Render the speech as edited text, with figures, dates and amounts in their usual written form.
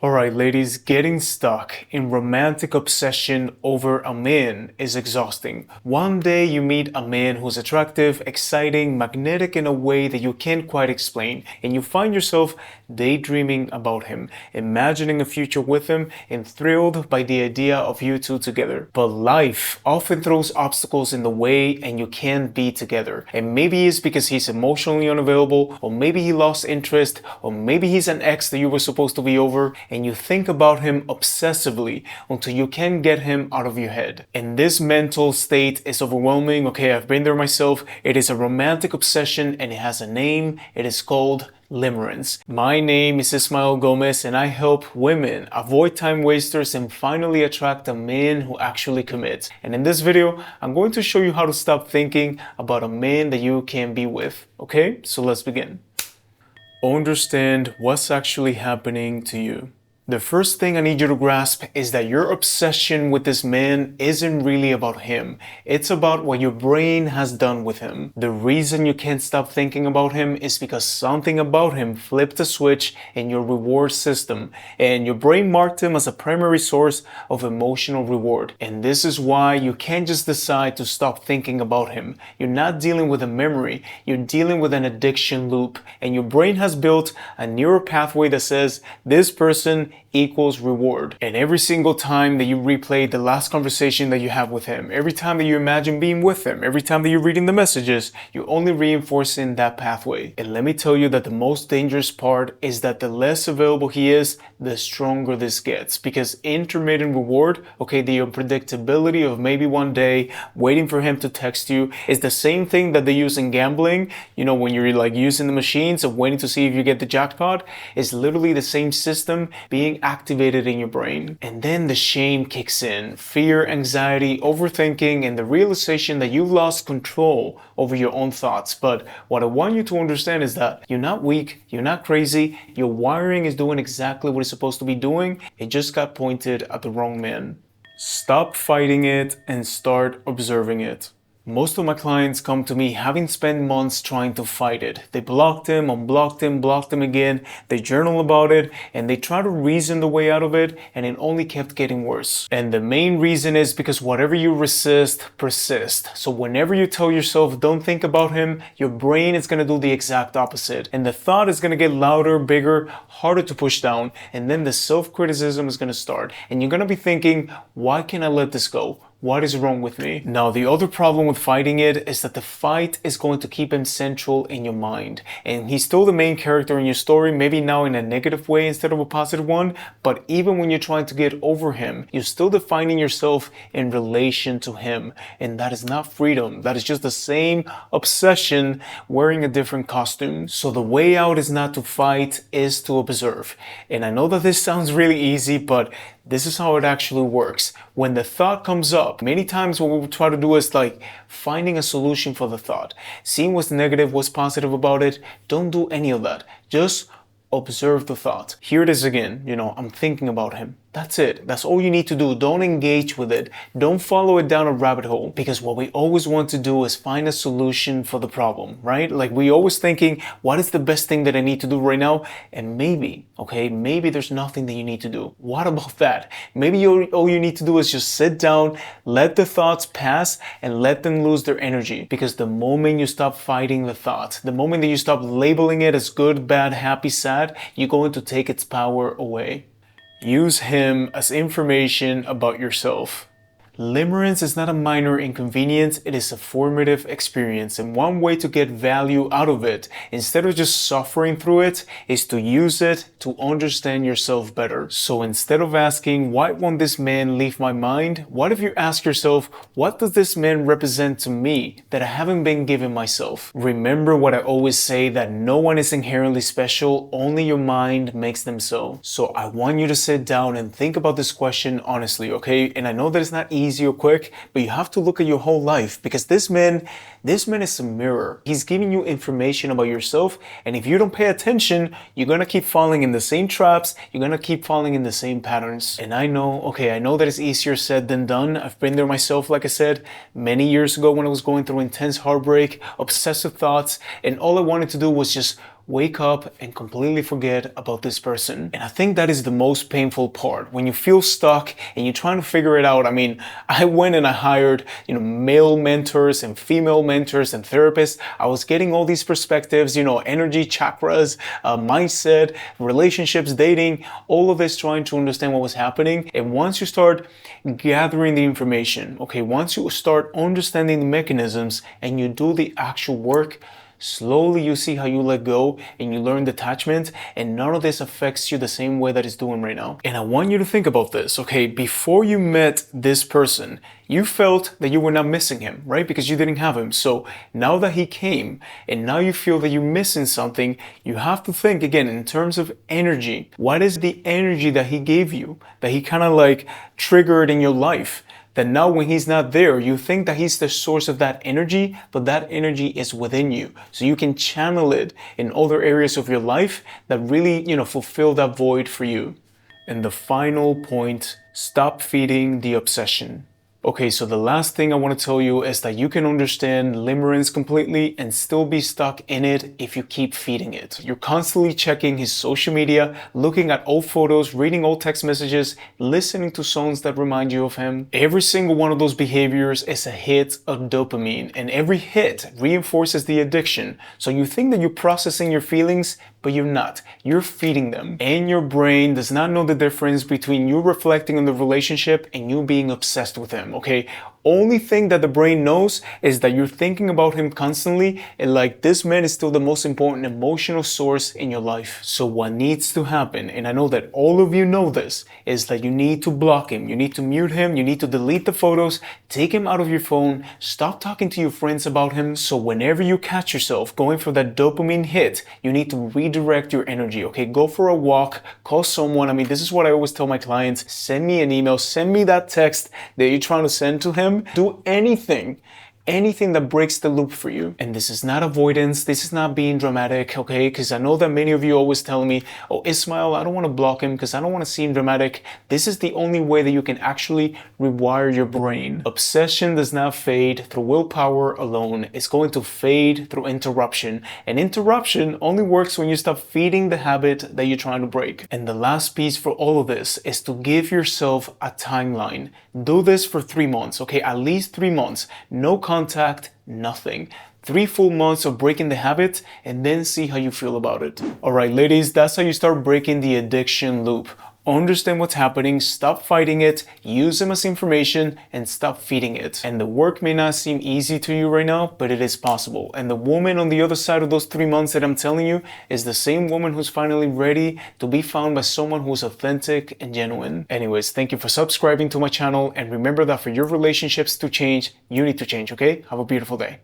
Alright ladies, getting stuck in romantic obsession over a man is exhausting. One day you meet a man who's attractive, exciting, magnetic in a way that you can't quite explain, and you find yourself daydreaming about him, imagining a future with him, and thrilled by the idea of you two together. But life often throws obstacles in the way and you can't be together. And maybe it's because he's emotionally unavailable, or maybe he lost interest, or maybe he's an ex that you were supposed to be over, and you think about him obsessively until you can't get him out of your head. And this mental state is overwhelming. Okay, I've been there myself. It is a romantic obsession and it has a name. It is called limerence. My name is Ismael Gomez and I help women avoid time wasters and finally attract a man who actually commits. And in this video, I'm going to show you how to stop thinking about a man that you can be with. Okay, so let's begin. Understand what's actually happening to you. The first thing I need you to grasp is that your obsession with this man isn't really about him. It's about what your brain has done with him. The reason you can't stop thinking about him is because something about him flipped a switch in your reward system, and your brain marked him as a primary source of emotional reward. And this is why you can't just decide to stop thinking about him. You're not dealing with a memory, you're dealing with an addiction loop, and your brain has built a neural pathway that says this person equals reward. And every single time that you replay the last conversation that you have with him, every time that you imagine being with him, every time that you're reading the messages, you're only reinforcing that pathway. And let me tell you that the most dangerous part is that the less available he is, the stronger this gets. Because intermittent reward, okay, the unpredictability of maybe one day waiting for him to text you, is the same thing that they use in gambling. You know, when you're like using the machines of waiting to see if you get the jackpot, is literally the same system being activated in your brain. And then the shame kicks in, fear, anxiety, overthinking, and the realization that you've lost control over your own thoughts. But what I want you to understand is that you're not weak, you're not crazy, your wiring is doing exactly what it's supposed to be doing. It just got pointed at the wrong man. Stop fighting it and start observing it. Most of my clients come to me having spent months trying to fight it. They blocked him, unblocked him, blocked him again. They journal about it and they try to reason the way out of it, and it only kept getting worse. And the main reason is because whatever you resist persists. So whenever you tell yourself don't think about him, your brain is going to do the exact opposite. And the thought is going to get louder, bigger, harder to push down. And then the self-criticism is going to start. And you're going to be thinking, why can't I let this go? What is wrong with me? Now, the other problem with fighting it is that the fight is going to keep him central in your mind. And he's still the main character in your story, maybe now in a negative way instead of a positive one. But even when you're trying to get over him, you're still defining yourself in relation to him. And that is not freedom. That is just the same obsession wearing a different costume. So the way out is not to fight, is to observe. And I know that this sounds really easy, but this is how it actually works. When the thought comes up, many times what we try to do is like finding a solution for the thought. Seeing what's negative, what's positive about it. Don't do any of that. Just observe the thought. Here it is again. You know, I'm thinking about him. That's it. That's all you need to do. Don't engage with it. Don't follow it down a rabbit hole, because what we always want to do is find a solution for the problem, right? Like we always thinking, what is the best thing that I need to do right now? And maybe, okay, maybe there's nothing that you need to do. What about that? Maybe all you need to do is just sit down, let the thoughts pass, and let them lose their energy. Because the moment you stop fighting the thought, the moment that you stop labeling it as good, bad, happy, sad, you're going to take its power away. Use him as information about yourself. Limerence is not a minor inconvenience, it is a formative experience, and one way to get value out of it, instead of just suffering through it, is to use it to understand yourself better. So instead of asking, why won't this man leave my mind? What if you ask yourself, what does this man represent to me that I haven't been given myself? Remember what I always say, that no one is inherently special, only your mind makes them so. So I want you to sit down and think about this question honestly, okay? And I know that it's not easy or quick, but you have to look at your whole life, because this man is a mirror. He's giving you information about yourself, and if you don't pay attention, you're gonna keep falling in the same traps, you're gonna keep falling in the same patterns. And I know that it's easier said than done. I've been there myself, like I said, many years ago when I was going through intense heartbreak, obsessive thoughts, and all I wanted to do was just wake up and completely forget about this person. And I think that is the most painful part. When you feel stuck and you're trying to figure it out. I mean, I went and I hired, male mentors and female mentors and therapists. I was getting all these perspectives, energy, chakras, mindset, relationships, dating, all of this, trying to understand what was happening. And once you start gathering the information, okay, once you start understanding the mechanisms and you do the actual work, slowly you see how you let go and you learn detachment, and none of this affects you the same way that it's doing right now. And I want you to think about this, okay? Before you met this person, you felt that you were not missing him, right? Because you didn't have him. So now that he came and now you feel that you're missing something, you have to think again in terms of energy. What is the energy that he gave you, that he kind of like triggered in your life? That now when he's not there, you think that he's the source of that energy, but that energy is within you. So you can channel it in other areas of your life that really, fulfill that void for you. And the final point, stop feeding the obsession. Okay, so the last thing I want to tell you is that you can understand limerence completely and still be stuck in it if you keep feeding it. You're constantly checking his social media, looking at old photos, reading old text messages, listening to songs that remind you of him. Every single one of those behaviors is a hit of dopamine, and every hit reinforces the addiction. So you think that you're processing your feelings, but you're not. You're feeding them. And your brain does not know the difference between you reflecting on the relationship and you being obsessed with him, okay? Only thing that the brain knows is that you're thinking about him constantly, and like this man is still the most important emotional source in your life. So what needs to happen, and I know that all of you know this, is that you need to block him. You need to mute him. You need to delete the photos, take him out of your phone, stop talking to your friends about him. So whenever you catch yourself going for that dopamine hit, you need to redirect your energy, okay? Go for a walk, call someone. I mean, this is what I always tell my clients. Send me an email, send me that text that you're trying to send to him. Do anything that breaks the loop for you. And this is not avoidance. This is not being dramatic, okay? Because I know that many of you always tell me, oh, Ismael, I don't want to block him because I don't want to seem dramatic. This is the only way that you can actually rewire your brain. Obsession does not fade through willpower alone. It's going to fade through interruption. And interruption only works when you stop feeding the habit that you're trying to break. And the last piece for all of this is to give yourself a timeline. Do this for 3 months, okay? At least 3 months. No contact, nothing. 3 full months of breaking the habit, and then see how you feel about it. All right, ladies, that's how you start breaking the addiction loop. Understand what's happening, stop fighting it, use them as information, and stop feeding it. And the work may not seem easy to you right now, but it is possible. And the woman on the other side of those 3 months that I'm telling you is the same woman who's finally ready to be found by someone who's authentic and genuine. Anyways, thank you for subscribing to my channel, and remember that for your relationships to change, you need to change, okay? Have a beautiful day.